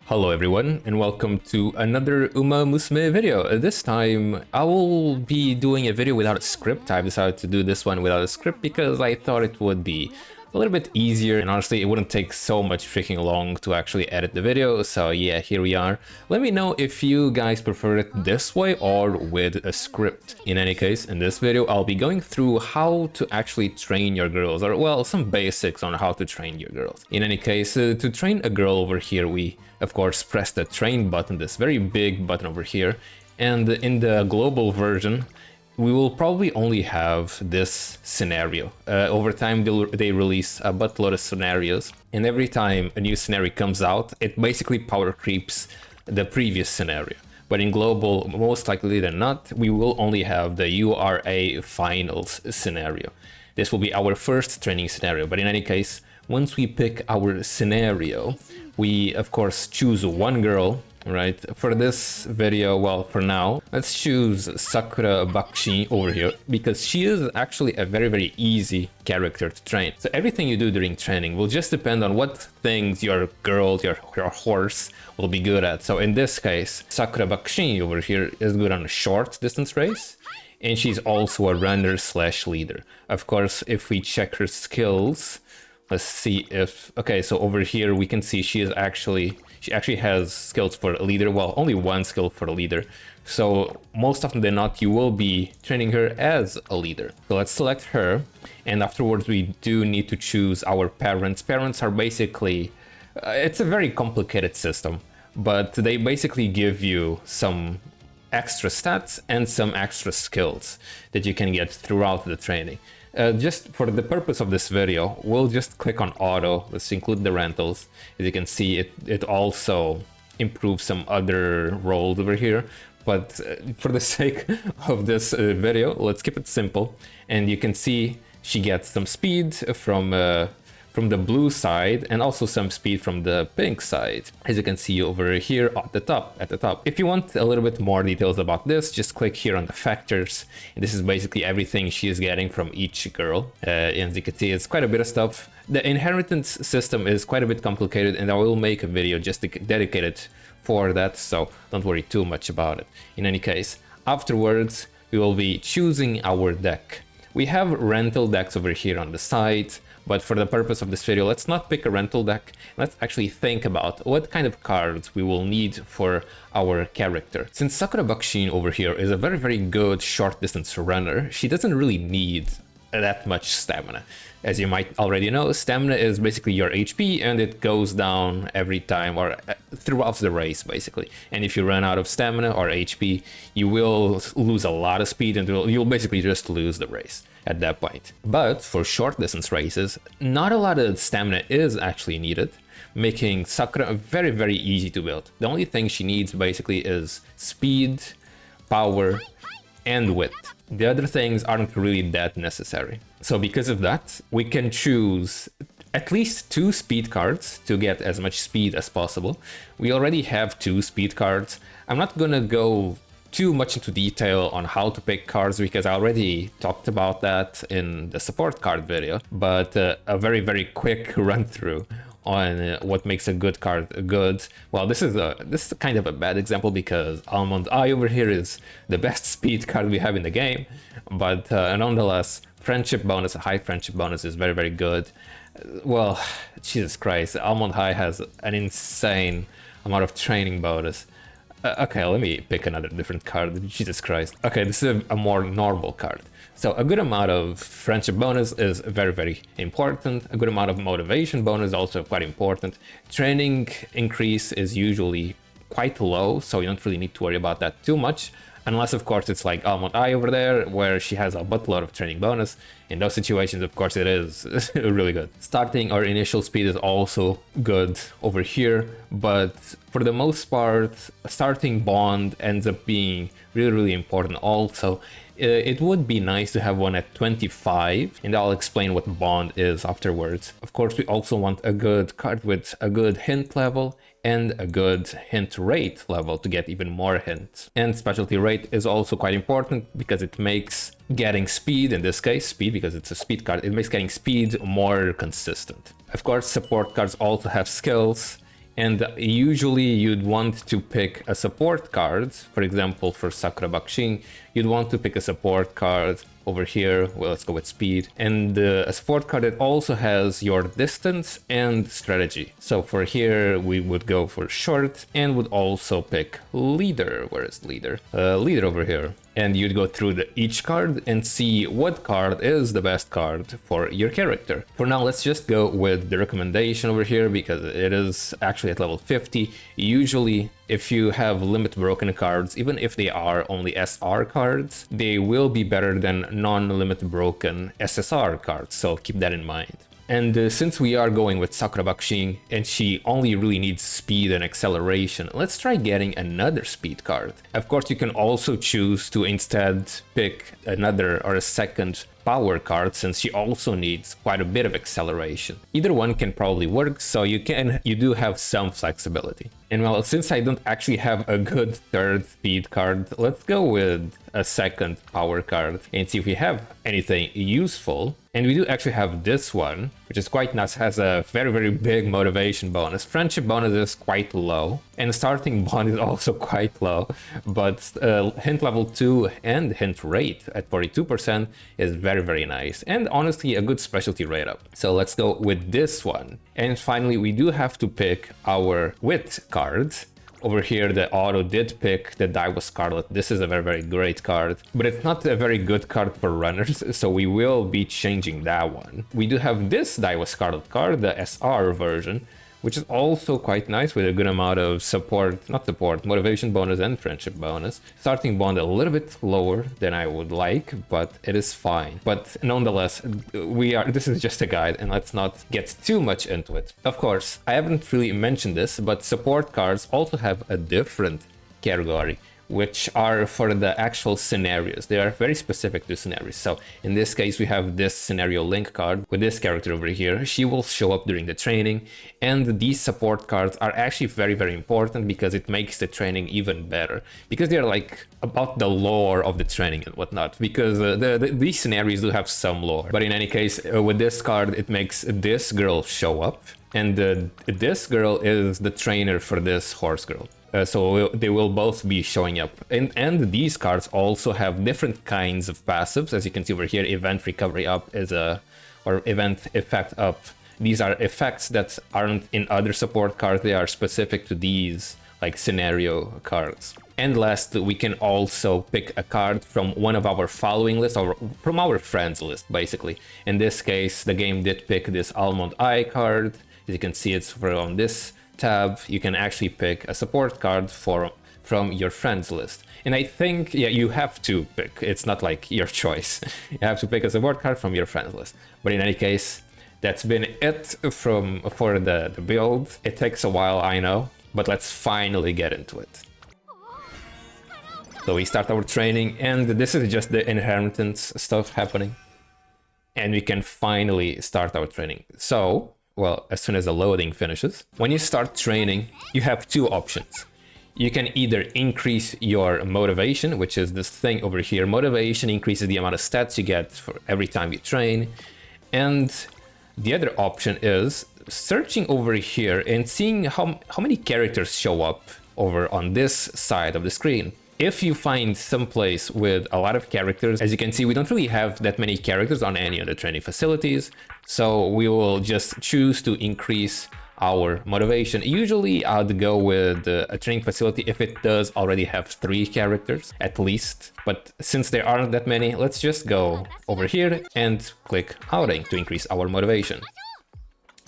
Hello everyone and welcome to another Umamusume video. This time I will be doing a video without a script. I decided to do this one without a script because I thought it would be a little bit easier and honestly it wouldn't take so much freaking long to actually edit the video. So yeah, here we are. Let me know if you guys prefer it this way or with a script. In any case, in this video I'll be going through how to actually train your girls, or well, some basics on how to train your girls. In any case, to train a girl over here, we of course press the train button, this very big button over here, and in the global version we will probably only have this scenario. Over time they release a buttload of scenarios, and every time a new scenario comes out it basically power creeps the previous scenario. But in global, most likely than not, we will only have the URA finals scenario. This will be our first training scenario, but in any case, once we pick our scenario, we of course choose one girl, right? For this video, well, for now, let's choose Sakura Bakshi over here because she is actually a very easy character to train. So everything you do during training will just depend on what things your girl, your horse will be good at. So in this case, Sakura Bakshi over here is good on a short distance race, and she's also a runner slash leader. Of course, if we check her skills, let's see if, okay, so over here we can see she actually has skills for a leader. Well, only one skill for a leader. So most often than not, you will be training her as a leader. So let's select her. And afterwards, we do need to choose our parents. Parents are basically, it's a very complicated system, but they basically give you some extra stats and some extra skills that you can get throughout the training. Just for the purpose of this video, we'll just click on auto. Let's include the rentals. As you can see, it also improves some other roles over here. But for the sake of this video, let's keep it simple. And you can see she gets some speed from the blue side and also some speed from the pink side, as you can see over here at the top. If you want a little bit more details about this, just click here on the factors. And this is basically everything she is getting from each girl. And as you can see, it's quite a bit of stuff. The inheritance system is quite a bit complicated, and I will make a video just dedicated for that, so don't worry too much about it. In any case, afterwards, we will be choosing our deck. We have rental decks over here on the side, but for the purpose of this video, let's not pick a rental deck. Let's actually think about what kind of cards we will need for our character. Since Sakura Bakshin over here is a very good short distance runner, she doesn't really need that much stamina. As you might already know, stamina is basically your HP, and it goes down every time or throughout the race basically. And if you run out of stamina or HP, you will lose a lot of speed and you'll basically just lose the race at that point. But for short distance races, not a lot of stamina is actually needed, making Sakura very easy to build. The only thing she needs basically is speed, power, and width. The other things aren't really that necessary. So because of that, we can choose at least 2 speed cards to get as much speed as possible. We already have 2 speed cards. I'm not gonna go too much into detail on how to pick cards because I already talked about that in the support card video, but a very quick run through on what makes a good card good. Well, this is kind of a bad example because Almond Eye over here is the best speed card we have in the game, but nonetheless, friendship bonus, a high friendship bonus is very good. Well, Jesus Christ, Almond Eye has an insane amount of training bonus. Okay, let me pick another different card. Jesus Christ. Okay, this is a more normal card. So a good amount of friendship bonus is very important. A good amount of motivation bonus is also quite important. Training increase is usually quite low, so you don't really need to worry about that too much. Unless, of course, it's like Almond Eye over there, where she has a buttload of training bonus. In those situations, of course, it is really good. Starting or initial speed is also good over here, but for the most part, starting bond ends up being really important also. It would be nice to have one at 25, and I'll explain what bond is afterwards. Of course, we also want a good card with a good hint level and a good hint rate level to get even more hints. And specialty rate is also quite important because it makes getting speed, in this case speed because it's a speed card, it makes getting speed more consistent. Of course, support cards also have skills, And usually you'd want to pick a support card. For example, for Sakura Bakushin, you'd want to pick a support card over here. Well, let's go with speed. And a support card that also has your distance and strategy. So for here, we would go for short and would also pick leader. Where is leader? Leader over here. And you'd go through each card and see what card is the best card for your character. For now, let's just go with the recommendation over here because it is actually at level 50. Usually, if you have limit broken cards, even if they are only SR cards, they will be better than non-limit broken SSR cards, so keep that in mind. And since we are going with Sakura Bakushin and she only really needs speed and acceleration, let's try getting another speed card. Of course, you can also choose to instead pick another or a second power card since she also needs quite a bit of acceleration. Either one can probably work, so you do have some flexibility. And well, since I don't actually have a good third speed card, let's go with a second power card and see if we have anything useful. And we do actually have this one, which is quite nice, has a very big motivation bonus. Friendship bonus is quite low, and starting bond is also quite low, but hint level 2 and hint rate at 42% is very nice, and honestly a good specialty rate up. So let's go with this one. And finally, we do have to pick our wit cards. Over here, the auto did pick the Daiwa Scarlet. This is a very great card, but it's not a very good card for runners, so we will be changing that one. We do have this Daiwa Scarlet card, the SR version, which is also quite nice with a good amount of motivation bonus and friendship bonus. Starting bond a little bit lower than I would like, but it is fine. But nonetheless, this is just a guide and let's not get too much into it. Of course, I haven't really mentioned this, but support cards also have a different category, which are for the actual scenarios. They are very specific to scenarios. So in this case, we have this scenario link card with this character over here. She will show up during the training, and these support cards are actually very important because it makes the training even better, because they're like about the lore of the training and whatnot, because these scenarios do have some lore. But in any case, with this card, it makes this girl show up, and this girl is the trainer for this horse girl. So they will both be showing up. And these cards also have different kinds of passives. As you can see over here, event recovery up or event effect up. These are effects that aren't in other support cards. They are specific to these like scenario cards. And last, we can also pick a card from one of our following lists, or from our friends list, basically. In this case, the game did pick this Almond Eye card. As you can see, it's from this tab. You can actually pick a support card from your friends list. And I think, yeah, you have to pick. It's not like your choice. You have to pick a support card from your friends list. But in any case, that's been it for the build. It takes a while, I know, but let's finally get into it. So we start our training, and this is just the inheritance stuff happening. And we can finally start our training. So, well, as soon as the loading finishes. When you start training, you have two options. You can either increase your motivation, which is this thing over here. Motivation increases the amount of stats you get for every time you train. And the other option is searching over here and seeing how many characters show up over on this side of the screen. If you find some place with a lot of characters, as you can see, we don't really have that many characters on any of the training facilities, so we will just choose to increase our motivation. Usually I'd go with a training facility if it does already have 3 characters at least, but since there aren't that many, let's just go over here and click outing to increase our motivation.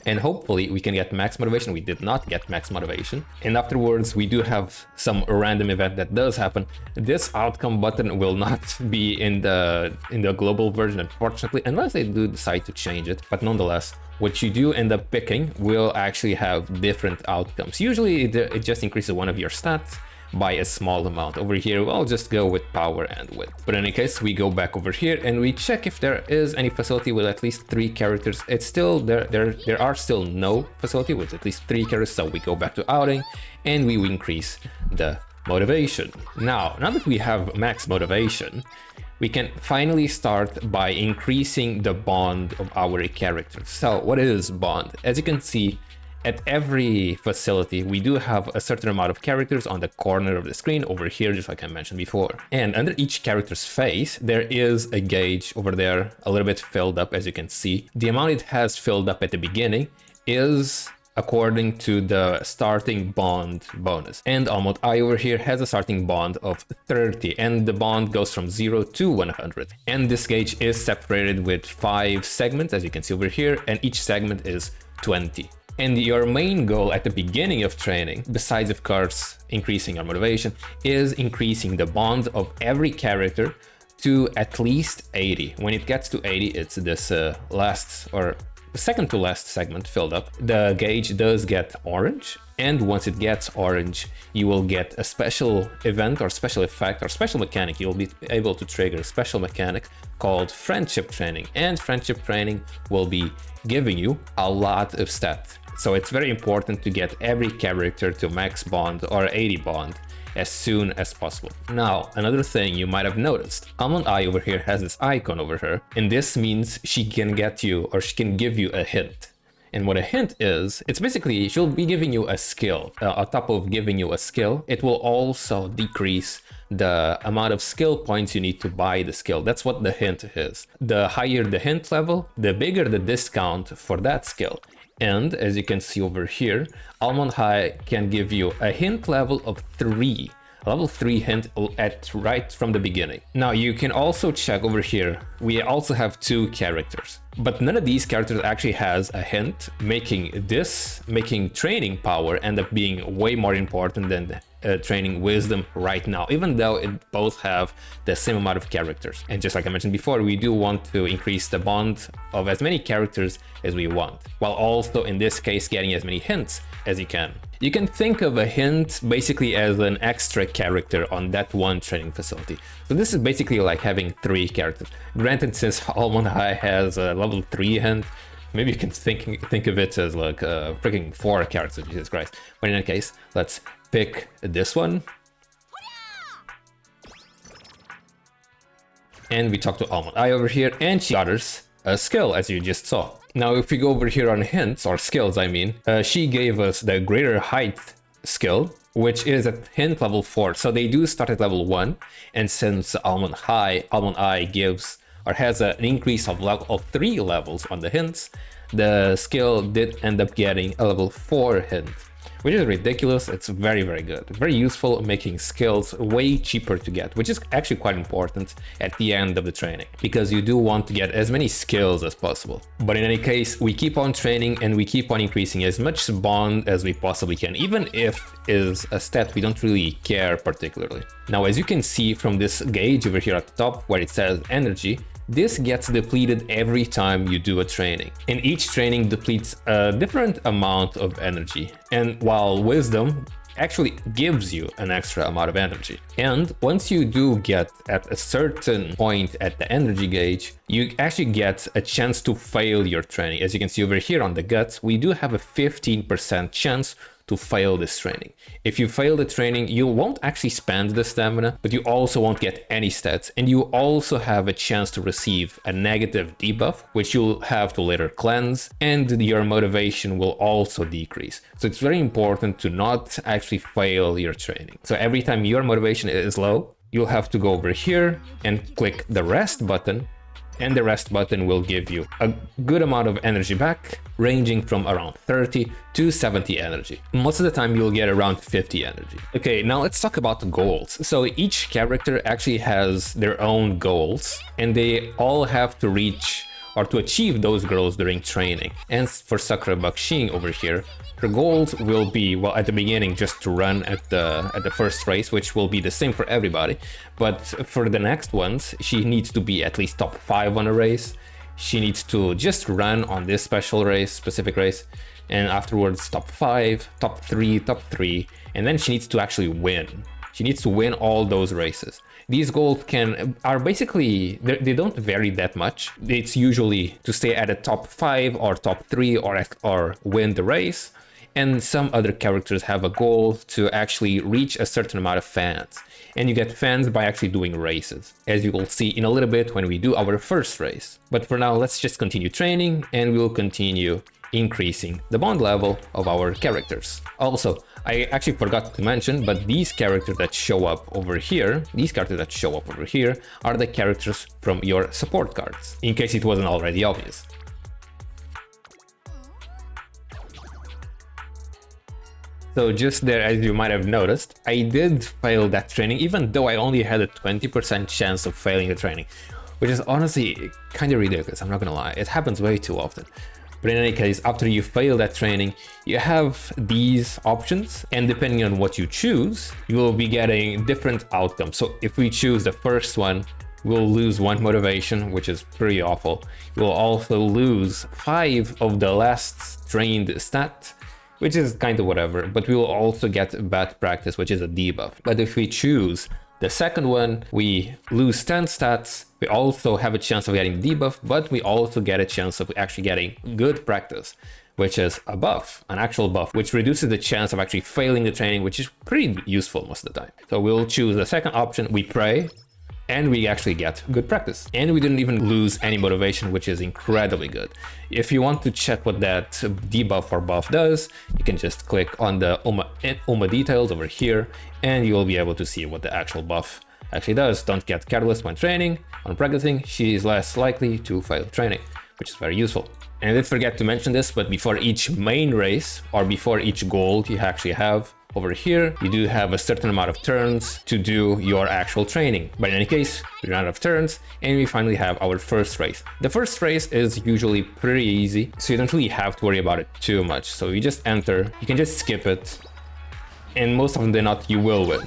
And hopefully we can get max motivation. We did not get max motivation. And afterwards, we do have some random event that does happen. This outcome button will not be in the global version, unfortunately, unless they do decide to change it. But nonetheless, what you do end up picking will actually have different outcomes. Usually it just increases one of your stats by a small amount. Over here, I'll just go with power and width. But in any case, we go back over here and we check if there is any facility with at least 3 characters. It's still there are still no facility with at least 3 characters, so we go back to outing and we increase the motivation. Now that we have max motivation, we can finally start by increasing the bond of our characters. So what is bond? As you can see, at every facility, we do have a certain amount of characters on the corner of the screen over here, just like I mentioned before. And under each character's face, there is a gauge over there, a little bit filled up, as you can see. The amount it has filled up at the beginning is according to the starting bond bonus. And Almond Eye over here has a starting bond of 30, and the bond goes from 0 to 100. And this gauge is separated with 5 segments, as you can see over here, and each segment is 20. And your main goal at the beginning of training, besides of course increasing your motivation, is increasing the bond of every character to at least 80. When it gets to 80, it's this last or second to last segment filled up. The gauge does get orange, and once it gets orange, you will get a special event or special effect or special mechanic. You'll be able to trigger a special mechanic called Friendship Training, and Friendship Training will be giving you a lot of stats. So it's very important to get every character to max bond or 80 bond as soon as possible. Now, another thing you might have noticed, Almond Eye over here has this icon over her, and this means she can get you, or she can give you a hint. And what a hint is, it's basically she'll be giving you a skill. On top of giving you a skill, it will also decrease the amount of skill points you need to buy the skill. That's what the hint is. The higher the hint level, the bigger the discount for that skill. And as you can see over here, Almond Eye can give you a hint level of 3. Level 3 hint at right from the beginning. Now you can also check over here, we also have 2 characters, but none of these characters actually has a hint, making training power end up being way more important than training wisdom right now, even though it both have the same amount of characters. And just like I mentioned before, we do want to increase the bond of as many characters as we want, while also in this case getting as many hints as you can. You can think of a hint basically as an extra character on that one training facility. So this is basically like having 3 characters. Granted, since Almond Eye has a level 3 hint, maybe you can think of it as like freaking 4 characters, Jesus Christ. But in any case, let's pick this one. And we talk to Almond Eye over here, and she orders a skill, as you just saw. Now, if we go over here on hints, or skills, I mean, she gave us the Greater Height skill, which is at hint level 4. So they do start at level 1, and since Almond Eye gives or has an increase of 3 levels on the hints, the skill did end up getting a level 4 hint, which is ridiculous. It's very, very good. Very useful, making skills way cheaper to get, which is actually quite important at the end of the training, because you do want to get as many skills as possible. But in any case, we keep on training and we keep on increasing as much bond as we possibly can, even if is a stat we don't really care particularly. Now, as you can see from this gauge over here at the top where it says energy, this gets depleted every time you do a training, and each training depletes a different amount of energy. And while wisdom actually gives you an extra amount of energy, and once you do get at a certain point at the energy gauge, you actually get a chance to fail your training. As you can see over here on the guts, we do have a 15% chance to fail this training. If you fail the training, you won't actually spend the stamina, but you also won't get any stats, and you also have a chance to receive a negative debuff, which you'll have to later cleanse, and your motivation will also decrease. So it's very important to not actually fail your training. So every time your motivation is low, you'll have to go over here and click the rest button, and the rest button will give you a good amount of energy back, ranging from around 30 to 70 energy. Most of the time you'll get around 50 energy. Okay, now let's talk about the goals. So each character actually has their own goals, and they all have to reach or to achieve those goals during training. And for Sakura Bakshing over here, her goals will be, well, at the beginning, just to run at the first race, which will be the same for everybody. But for the next ones, she needs to be at least top 5 on a race. She needs to just run on this specific race, and afterwards top 5, top 3, and then she needs to actually win. She needs to win all those races. These goals are basically, they don't vary that much. It's usually to stay at a top 5 or top 3 or win the race. And some other characters have a goal to actually reach a certain amount of fans. And you get fans by actually doing races, as you will see in a little bit when we do our first race. But for now, let's just continue training, and we'll continue increasing the bond level of our characters. Also, I actually forgot to mention, but these characters that show up over here, are the characters from your support cards, in case it wasn't already obvious. So just there, as you might have noticed, I did fail that training, even though I only had a 20% chance of failing the training, which is honestly kind of ridiculous, I'm not gonna lie. It happens way too often. But in any case, after you fail that training, you have these options, and depending on what you choose, you will be getting different outcomes. So if we choose the first one, we'll lose 1 motivation, which is pretty awful. We'll also lose 5 of the last trained stat, which is kind of whatever, but we will also get bad practice, which is a debuff. But if we choose the second one, we lose 10 stats. We also have a chance of getting debuff, but we also get a chance of actually getting good practice, which is a buff, an actual buff, which reduces the chance of actually failing the training, which is pretty useful most of the time. So we'll choose the second option, we pray, and we actually get good practice. And we didn't even lose any motivation, which is incredibly good. If you want to check what that debuff or buff does, you can just click on the Uma details over here, and you'll be able to see what the actual buff actually does. Don't get careless when training. On practicing, she is less likely to fail training, which is very useful. And I did forget to mention this, but before each main race, or before each goal you actually have, over here, you do have a certain amount of turns to do your actual training. But in any case, we run out of turns, and we finally have our first race. The first race is usually pretty easy, so you don't really have to worry about it too much. So you just enter, you can just skip it, and most often than not, you will win.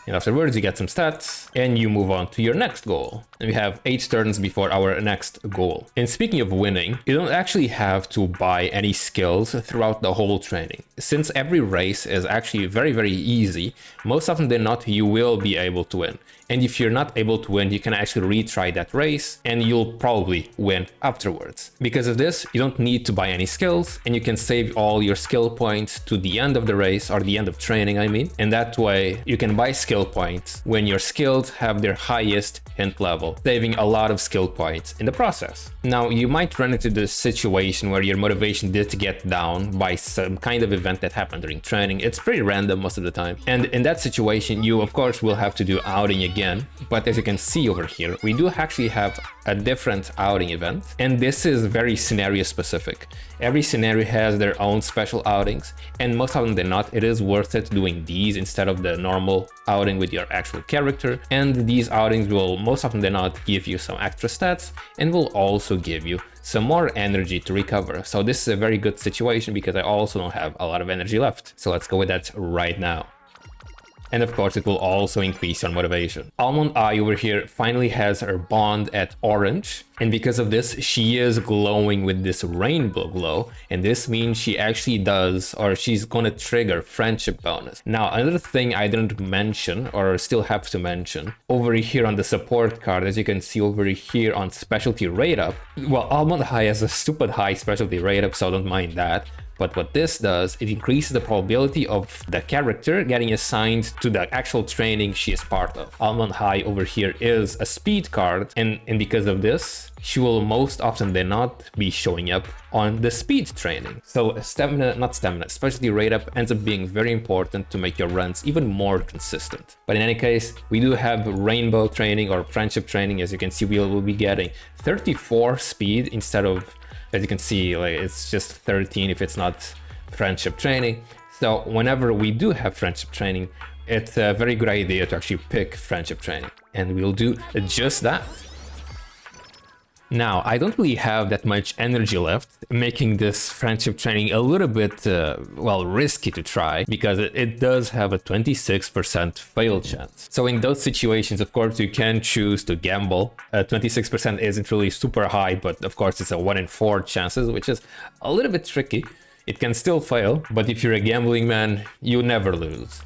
And afterwards, you get some stats, and you move on to your next goal. And we have 8 turns before our next goal. And speaking of winning, you don't actually have to buy any skills throughout the whole training. Since every race is actually very, very easy, most often than not, you will be able to win. And if you're not able to win, you can actually retry that race, and you'll probably win afterwards. Because of this, you don't need to buy any skills, and you can save all your skill points to the end of the race, or the end of training, I mean. And that way, you can buy skill points when your skills have their highest hint level, saving a lot of skill points in the process. Now, you might run into this situation where your motivation did get down by some kind of event that happened during training. It's pretty random most of the time. And in that situation, you of course will have to do outing again. But as you can see over here, we do actually have a different outing event. And this is very scenario specific. Every scenario has their own special outings. And most often than not, it is worth it doing these instead of the normal outing with your actual character. And these outings will most often than not give you some extra stats, and will also give you some more energy to recover. So this is a very good situation because I also don't have a lot of energy left. So let's go with that right now. And of course, it will also increase your motivation. Almond Eye over here finally has her bond at orange. And because of this, she is glowing with this rainbow glow. And this means she actually does, or she's gonna trigger friendship bonus. Now, another thing I didn't mention, or still have to mention, over here on the support card, as you can see over here on specialty rate up, well, Almond Eye has a stupid high specialty rate up, so don't mind that. But what this does, it increases the probability of the character getting assigned to the actual training she is part of. Almond High over here is a speed card, and because of this, she will most often than not be showing up on the speed training. So specialty rate up ends up being very important to make your runs even more consistent. But in any case, we do have rainbow training or friendship training. As you can see, we will be getting 34 speed instead of, as you can see, like it's just 13 if it's not friendship training. So whenever we do have friendship training, it's a very good idea to actually pick friendship training, and we'll do just that. Now, I don't really have that much energy left, making this friendship training a little bit, risky to try, because it does have a 26% fail chance. So in those situations, of course, you can choose to gamble. 26% isn't really super high, but of course, it's a 1 in 4 chances, which is a little bit tricky. It can still fail, but if you're a gambling man, you never lose.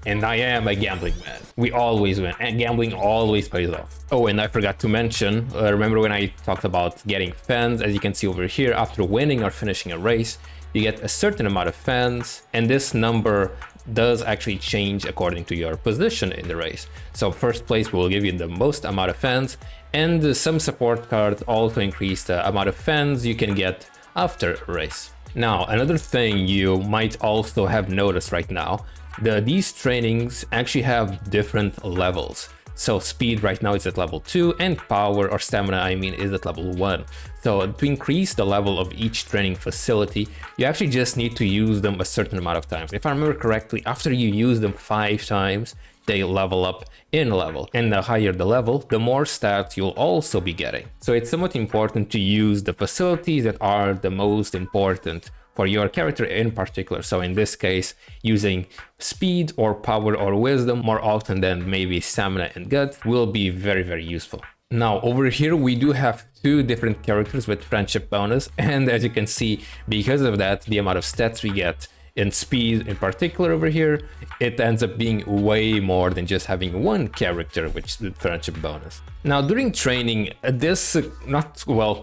And I am a gambling man. We always win, and gambling always pays off. Oh, and I forgot to mention, remember when I talked about getting fans? As you can see over here, after winning or finishing a race, you get a certain amount of fans, and this number does actually change according to your position in the race. So first place will give you the most amount of fans, and some support cards also increase the amount of fans you can get after a race. Now, another thing you might also have noticed right now, these trainings actually have different levels. So speed right now is at level 2, and power or stamina, I mean, is at level 1. So to increase the level of each training facility, you actually just need to use them a certain amount of times. If I remember correctly, after you use them 5 times, they level up in level. And the higher the level, the more stats you'll also be getting. So it's somewhat important to use the facilities that are the most important for your character in particular. So in this case, using speed or power or wisdom more often than maybe stamina and gut will be very, very useful. Now over here, we do have 2 different characters with friendship bonus. And as you can see, because of that, the amount of stats we get in speed in particular over here, it ends up being way more than just having one character with friendship bonus. Now during training, this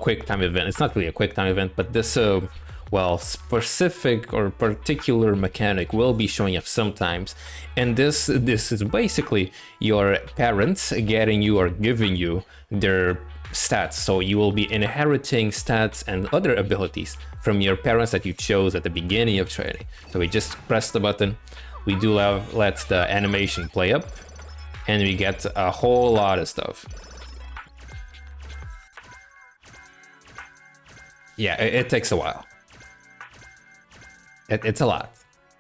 quick time event, it's not really a quick time event, but this specific or particular mechanic will be showing up sometimes, and this is basically your parents getting you or giving you their stats. So you will be inheriting stats and other abilities from your parents that you chose at the beginning of training. So we just press the button, we do let the animation play up, and we get a whole lot of stuff. Yeah, it takes a while. It's a lot.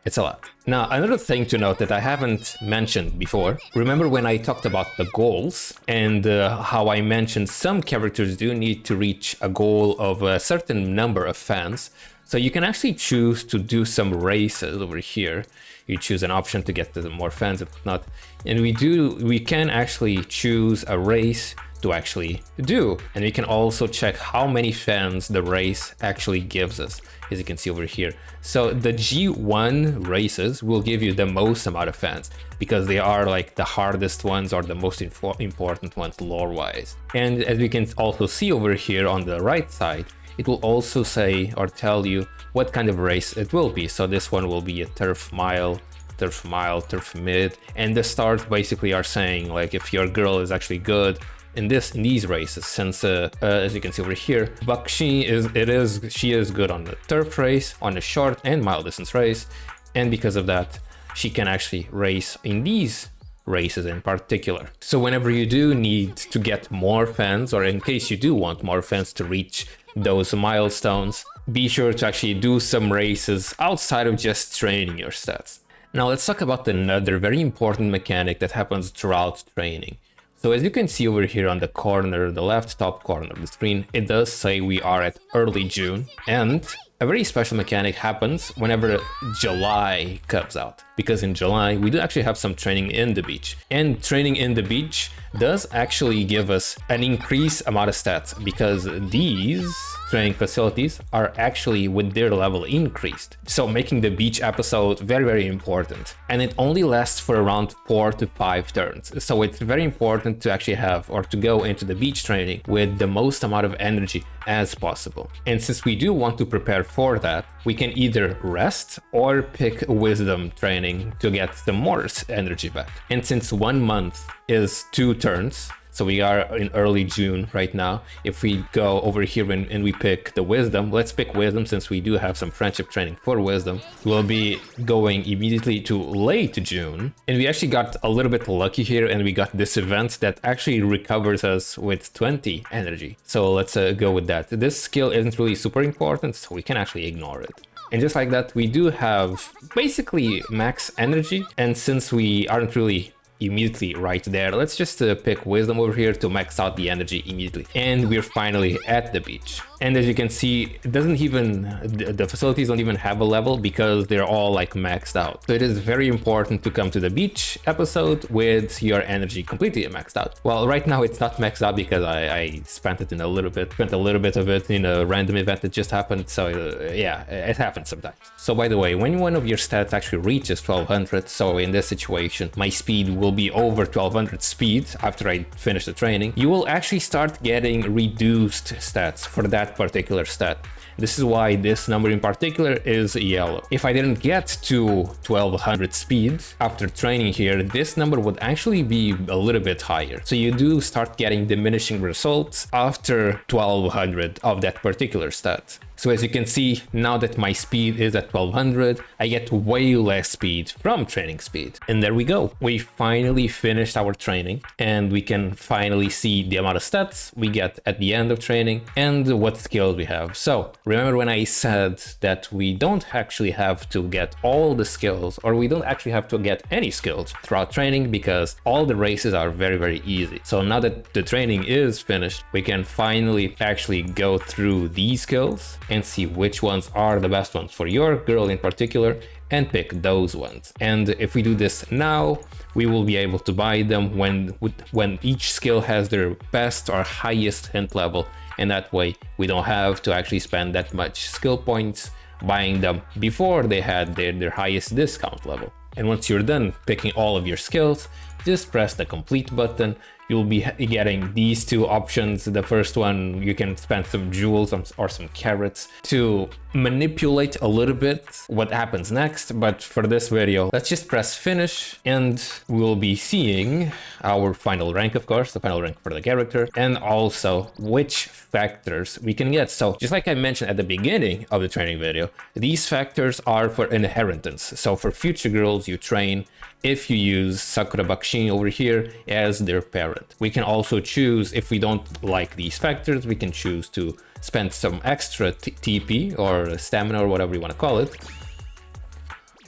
It's a lot. Now, another thing to note that I haven't mentioned before, remember when I talked about the goals and how I mentioned some characters do need to reach a goal of a certain number of fans. So you can actually choose to do some races over here. You choose an option to get the more fans and whatnot. And we can actually choose a race to actually do. And we can also check how many fans the race actually gives us, as you can see over here. So the G1 races will give you the most amount of fans because they are like the hardest ones or the most important ones lore wise. And as we can also see over here on the right side, it will also say or tell you what kind of race it will be. So this one will be a turf mile, turf mid, and the stars basically are saying like if your girl is actually good in these races, since as you can see over here, Bakshi is good on the turf race, on the short and mile distance race, and because of that she can actually race in these races in particular. So whenever you do need to get more fans, or in case you do want more fans to reach those milestones, be sure to actually do some races outside of just training your stats. Now let's talk about another very important mechanic that happens throughout training. So as you can see over here on the corner, the left top corner of the screen, it does say we are at early June, and a very special mechanic happens whenever July comes out, because in July we do actually have some training in the beach, and training in the beach does actually give us an increased amount of stats because these training facilities are actually with their level increased, so making the beach episode very, very important. And it only lasts for around 4 to 5 turns, so it's very important to actually have or to go into the beach training with the most amount of energy as possible. And since we do want to prepare for that, we can either rest or pick wisdom training to get the more energy back. And since 1 month is 2 turns, so we are in early June right now. If we go over here and we pick the wisdom, let's pick wisdom since we do have some friendship training for wisdom. We'll be going immediately to late June. And we actually got a little bit lucky here and we got this event that actually recovers us with 20 energy. So let's go with that. This skill isn't really super important, so we can actually ignore it. And just like that, we do have basically max energy. And since we aren't really immediately right there, let's just pick wisdom over here to max out the energy immediately, and we're finally at the beach. And as you can see, it doesn't even, the facilities don't even have a level because they're all like maxed out. So it is very important to come to the beach episode with your energy completely maxed out. Well, right now it's not maxed out because I spent a little bit of it in a random event that just happened. So yeah, it happens sometimes. So by the way, when one of your stats actually reaches 1200, so in this situation, my speed will be over 1200 speed after I finish the training, you will actually start getting reduced stats for that particular stat. This is why this number in particular is yellow. If I didn't get to 1200 speed after training here, this number would actually be a little bit higher. So you do start getting diminishing results after 1200 of that particular stat. So as you can see, now that my speed is at 1200, I get way less speed from training speed. And there we go. We finally finished our training, and we can finally see the amount of stats we get at the end of training and what skills we have. So remember when I said that we don't actually have to get all the skills, or we don't actually have to get any skills throughout training, because all the races are very, very easy. So now that the training is finished, we can finally actually go through these skills and see which ones are the best ones for your girl in particular, and pick those ones. And if we do this now, we will be able to buy them when each skill has their best or highest hint level, and that way we don't have to actually spend that much skill points buying them before they had their highest discount level. And once you're done picking all of your skills, just press the complete button. You'll be getting these two options. The first one, you can spend some jewels or some carrots to manipulate a little bit what happens next. But for this video, let's just press finish, and we'll be seeing our final rank, of course, the final rank for the character, and also which factors we can get. So just like I mentioned at the beginning of the training video, these factors are for inheritance. So for future girls you train, if you use Sakura Bakushin over here as their parent. We can also choose, if we don't like these factors, we can choose to spend some extra TP or stamina or whatever you want to call it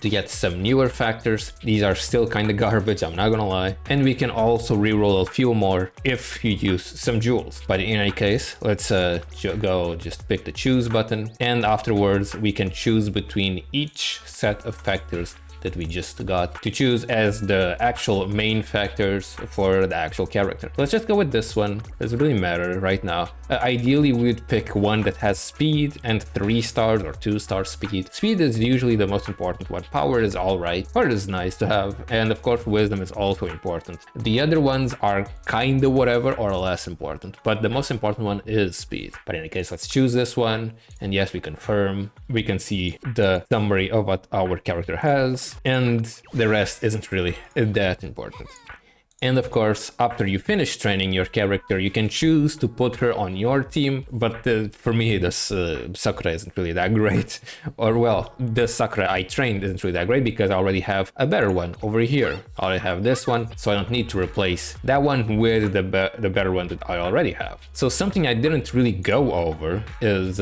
to get some newer factors. These are still kind of garbage, I'm not gonna lie. And we can also reroll a few more if you use some jewels. But in any case, let's go just pick the choose button, and afterwards we can choose between each set of factors that we just got to choose as the actual main factors for the actual character. Let's just go with this one. Doesn't really matter right now. Ideally, we would pick one that has speed and 3 stars or 2-star speed. Speed is usually the most important one. Power is all right. Power is nice to have. And of course, wisdom is also important. The other ones are kind of whatever or less important, but the most important one is speed. But in any case, let's choose this one. And yes, we confirm. We can see the summary of what our character has, and the rest isn't really that important. And of course, after you finish training your character, you can choose to put her on your team. But for me, this Sakura isn't really that great. Or well, the Sakura I trained isn't really that great because I already have a better one over here. I already have this one, so I don't need to replace that one with the better one that I already have. So something I didn't really go over is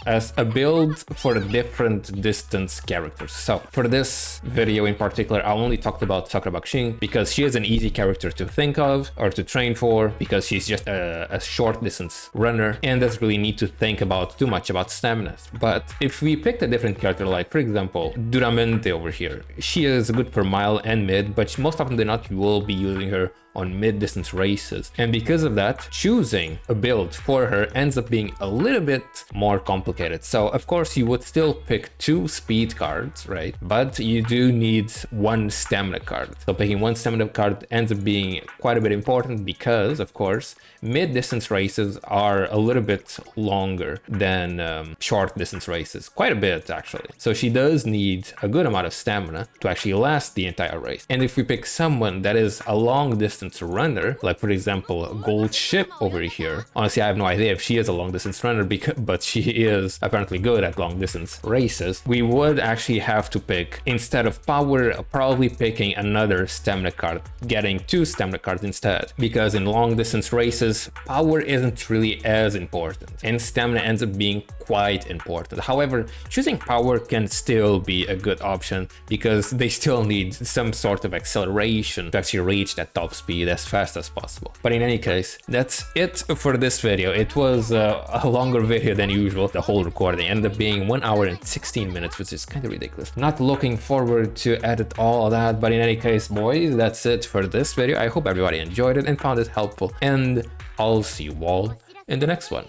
as a build for different distance characters. So for this video in particular, I only talked about Sakura Bakushin because she is an easy character to think of or to train for, because she's just a short distance runner and doesn't really need to think about too much about stamina. But if we picked a different character, like for example Duramente over here, she is good for mile and mid, but most often than not you will be using her on mid-distance races. And because of that, choosing a build for her ends up being a little bit more complicated. So of course you would still pick 2 speed cards, right? But you do need 1 stamina card. So picking 1 stamina card ends up being quite a bit important because, of course, mid-distance races are a little bit longer than short-distance races. Quite a bit, actually. So she does need a good amount of stamina to actually last the entire race. And if we pick someone that is a long-distance runner, like for example Gold Ship over here, honestly I have no idea if she is a long-distance runner, but she is apparently good at long-distance races, we would actually have to pick, instead of power, probably picking another stamina card, getting 2 stamina cards instead, because in long-distance races power isn't really as important and stamina ends up being quite important. However, choosing power can still be a good option because they still need some sort of acceleration to actually reach that top speed as fast as possible. But in any case, that's it for this video. It was a longer video than usual. The whole recording ended up being 1 hour and 16 minutes, which is kind of ridiculous. Not looking forward to edit all of that, but in any case, boys, that's it for this video. I hope everybody enjoyed it and found it helpful, and I'll see you all in the next one.